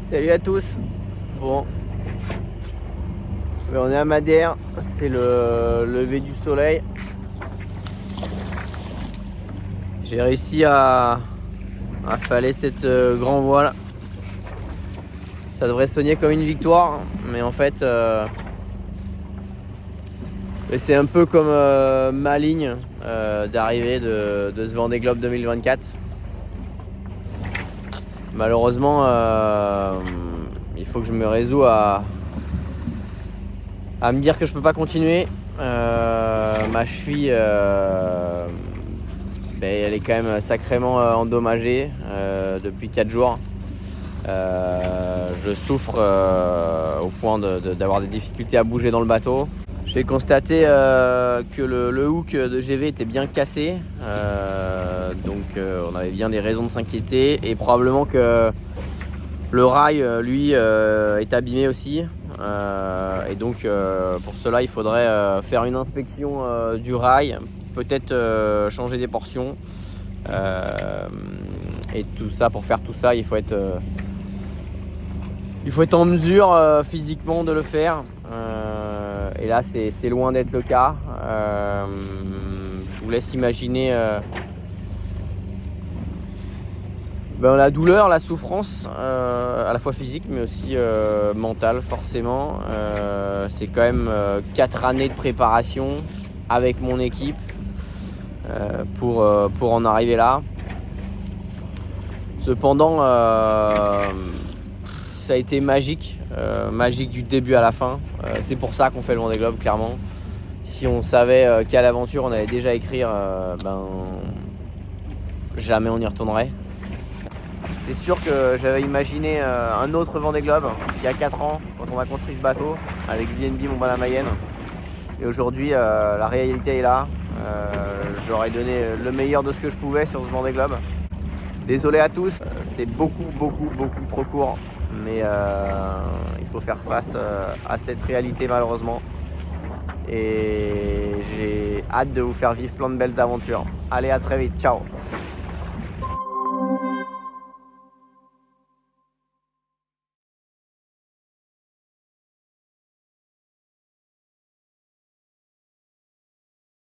Salut à tous. Bon, on est à Madère, c'est le lever du soleil. J'ai réussi à affaler cette grand voile. Ça devrait sonner comme une victoire, mais en fait, c'est un peu comme ma ligne d'arrivée de ce Vendée Globe 2024. Malheureusement, il faut que je me résous à me dire que je peux pas continuer. Ma cheville, elle est quand même sacrément endommagée depuis 4 jours. Je souffre au point d'avoir des difficultés à bouger dans le bateau. J'ai constaté que le hook de GV était bien cassé, donc on avait bien des raisons de s'inquiéter, et probablement que le rail, lui, est abîmé aussi, et donc pour cela il faudrait faire une inspection du rail, peut-être changer des portions, et tout ça, pour faire tout ça il faut être en mesure physiquement de le faire. Et là c'est loin d'être le cas. Je vous laisse imaginer la douleur, la souffrance, à la fois physique mais aussi mentale forcément. C'est quand même 4 années de préparation avec mon équipe pour en arriver là. Cependant, ça a été magique, magique du début à la fin. C'est pour ça qu'on fait le Vendée Globe, clairement. Si on savait quelle aventure on allait déjà écrire, jamais on y retournerait. C'est sûr que j'avais imaginé un autre Vendée Globe il y a 4 ans, quand on a construit ce bateau avec VNB Montbard-la-Mayenne. Et aujourd'hui, la réalité est là. J'aurais donné le meilleur de ce que je pouvais sur ce Vendée Globe. Désolé à tous, c'est beaucoup trop court, mais il faut faire face à cette réalité malheureusement. Et j'ai hâte de vous faire vivre plein de belles aventures. Allez, à très vite, ciao.